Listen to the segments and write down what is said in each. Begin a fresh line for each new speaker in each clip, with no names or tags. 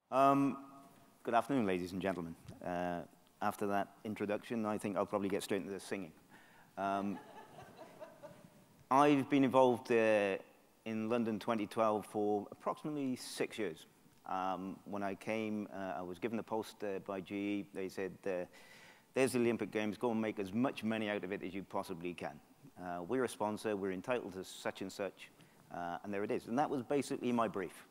Good afternoon, ladies and gentlemen. After that introduction, I think I'll probably get straight into the singing. I've been involved in London 2012 for approximately 6 years. When I came, I was given the post by GE. They said, there's the Olympic Games, go and make as much money out of it as you possibly can. We're a sponsor, we're entitled to such and such, and there it is. And that was basically my brief.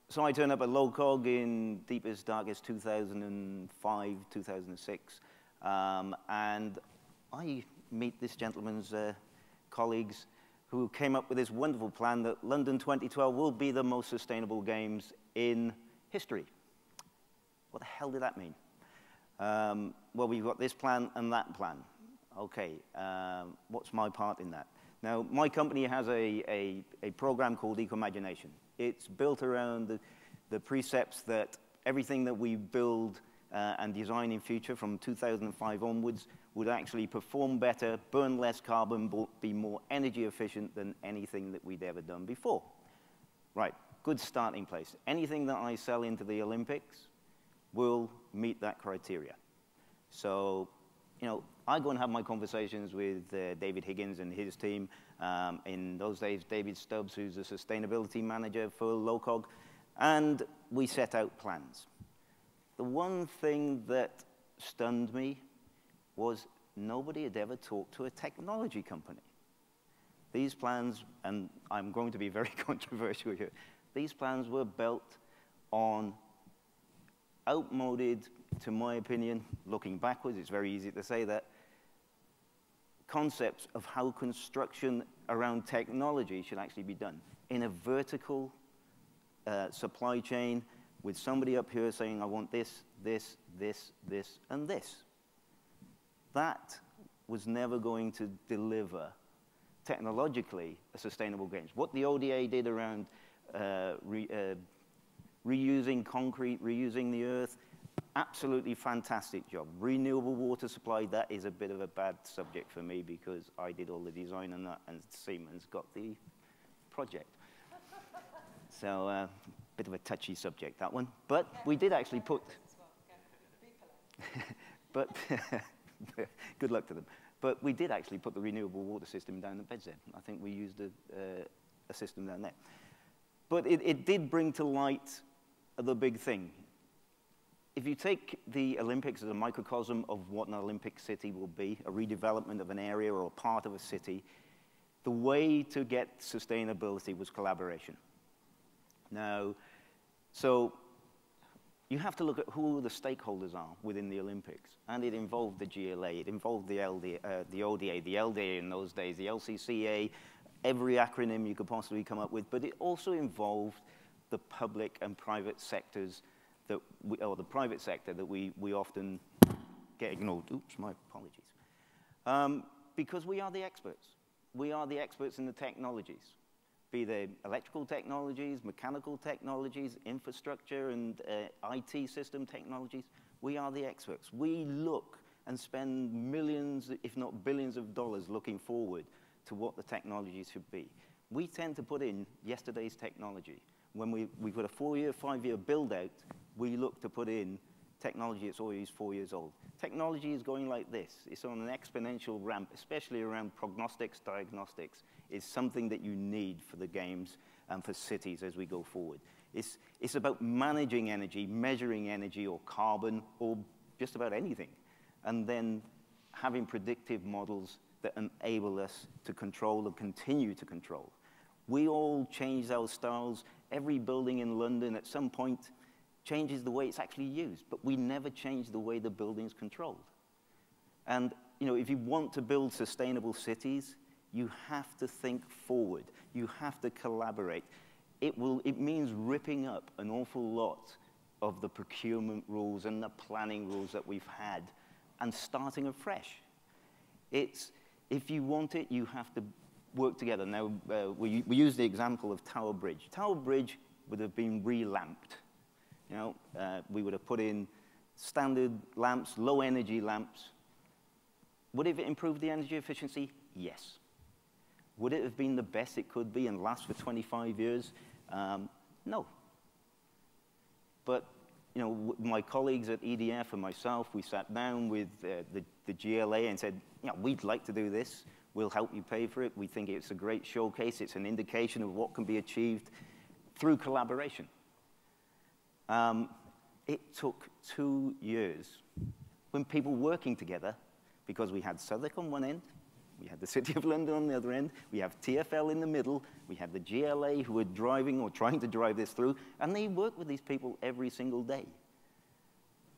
So I turned up at LOCOG in deepest, darkest 2005, 2006, and I meet this gentleman's colleagues who came up with this wonderful plan that London 2012 will be the most sustainable games in history. What the hell did that mean? Well, we've got this plan and that plan. Okay, what's my part in that? Now, my company has a program called Eco-Imagination. It's built around the precepts that everything that we build and design in future from 2005 onwards would actually perform better, burn less carbon, be more energy efficient than anything that we'd ever done before. Right, good starting place. Anything that I sell into the Olympics will meet that criteria. So, you know, I go and have my conversations with David Higgins and his team. In those days, David Stubbs, who's a sustainability manager for LOCOG, and we set out plans. The one thing that stunned me was nobody had ever talked to a technology company. These plans, and I'm going to be very controversial here, these plans were built on outmoded, to my opinion, looking backwards, it's very easy to say that, concepts of how construction around technology should actually be done in a vertical supply chain with somebody up here saying, I want this, this, this, this, and this. That was never going to deliver technologically a sustainable games. What the ODA did around reusing concrete, reusing the earth, absolutely fantastic job. Renewable water supply, that is a bit of a bad subject for me because I did all the design on that and Siemens got the project. So a bit of a touchy subject, that one. But we did actually put... but good luck to them. But we did actually put the renewable water system down at Bedzed. I think we used a system down there. But it did bring to light the big thing. If you take the Olympics as a microcosm of what an Olympic city will be, a redevelopment of an area or a part of a city, the way to get sustainability was collaboration. Now, so you have to look at who the stakeholders are within the Olympics. And it involved the GLA, it involved the ODA, the LDA in those days, the LCCA, every acronym you could possibly come up with, but it also involved the public and private sectors or the private sector that we often get ignored. Oops, my apologies. Because we are the experts. We are the experts in the technologies, be they electrical technologies, mechanical technologies, infrastructure and IT system technologies. We are the experts. We look and spend millions, if not billions of dollars looking forward to what the technologies should be. We tend to put in yesterday's technology. When we've got a 4-year, 5-year build-out, we look to put in technology that's always 4 years old. Technology is going like this. It's on an exponential ramp, especially around prognostics, diagnostics. It's something that you need for the games and for cities as we go forward. It's about managing energy, measuring energy or carbon or just about anything, and then having predictive models that enable us to control and continue to control. We all change our styles. Every building in London at some point changes the way it's actually used, but we never change the way the building's controlled. And you know, if you want to build sustainable cities, you have to think forward. You have to collaborate. It means ripping up an awful lot of the procurement rules and the planning rules that we've had and starting afresh. If you want it, you have to work together. Now, we use the example of Tower Bridge. Tower Bridge would have been re-lamped. You know, we would have put in standard lamps, low energy lamps. Would it have improved the energy efficiency? Yes. Would it have been the best it could be and last for 25 years? No. But you know, my colleagues at EDF and myself, we sat down with the GLA and said, you know, we'd like to do this. We'll help you pay for it. We think it's a great showcase. It's an indication of what can be achieved through collaboration. It took 2 years when people working together, because we had Southwark on one end, we had the City of London on the other end, we have TfL in the middle, we had the GLA who were driving or trying to drive this through, and they work with these people every single day.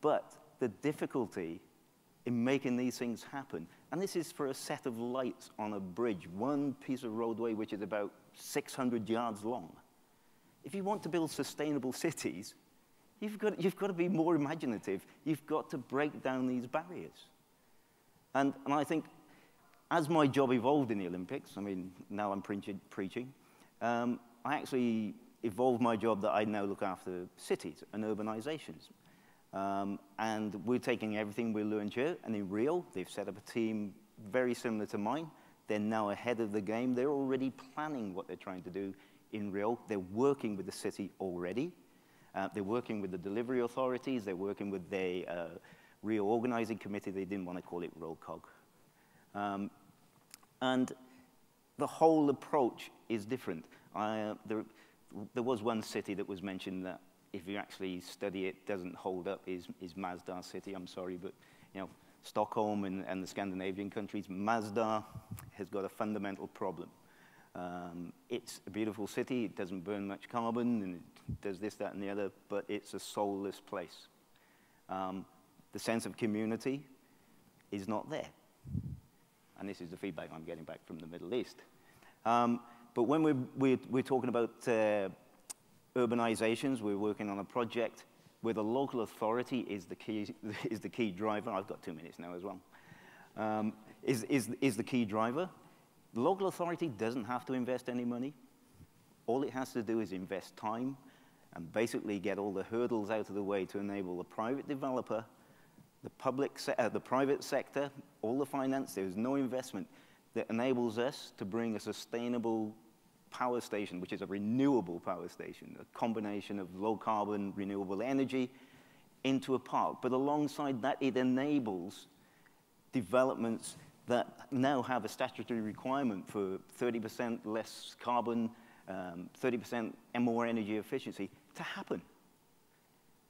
But the difficulty in making these things happen, and this is for a set of lights on a bridge, one piece of roadway which is about 600 yards long. If you want to build sustainable cities, you've got to be more imaginative. You've got to break down these barriers. And I think as my job evolved in the Olympics, I mean, now I'm preaching, I actually evolved my job that I now look after cities and urbanizations. And we're taking everything we learned here, and in Rio, they've set up a team very similar to mine. They're now ahead of the game. They're already planning what they're trying to do in Rio. They're working with the city already. They're working with the delivery authorities. They're working with the Rio organizing committee. They didn't want to call it ROCOG. And the whole approach is different. There was one city that was mentioned that if you actually study it, doesn't hold up, is Masdar City. I'm sorry, but you know, Stockholm and the Scandinavian countries, Masdar has got a fundamental problem. It's a beautiful city, it doesn't burn much carbon, and it does this, that, and the other, but it's a soulless place. The sense of community is not there. And this is the feedback I'm getting back from the Middle East. But when we're talking about urbanizations, we're working on a project where the local authority is the key driver. I've got 2 minutes now as well. Is the key driver. The local authority doesn't have to invest any money. All it has to do is invest time and basically get all the hurdles out of the way to enable the private developer, the private sector, all the finance. There's no investment that enables us to bring a sustainable power station, which is a renewable power station, a combination of low carbon renewable energy, into a park. But alongside that, it enables developments that now have a statutory requirement for 30% less carbon, 30% more energy efficiency to happen.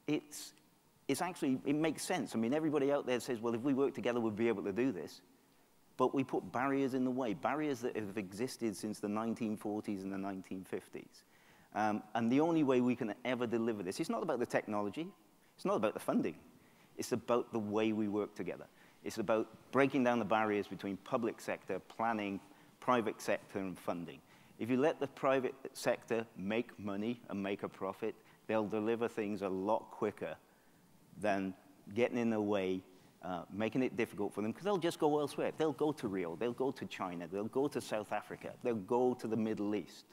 It's actually, it makes sense. I mean, everybody out there says, well, if we work together, we'll be able to do this. But we put barriers in the way, barriers that have existed since the 1940s and the 1950s. And the only way we can ever deliver this, it's not about the technology, it's not about the funding, it's about the way we work together. It's about breaking down the barriers between public sector, planning, private sector, and funding. If you let the private sector make money and make a profit, they'll deliver things a lot quicker than getting in the way, making it difficult for them, because they'll just go elsewhere. They'll go to Rio, they'll go to China, they'll go to South Africa, they'll go to the Middle East,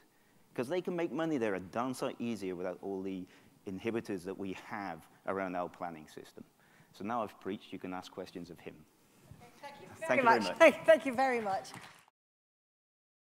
because they can make money there a darn sight easier without all the inhibitors that we have around our planning system. So now I've preached, you can ask questions of him.
Thank you very much. Thank you very much.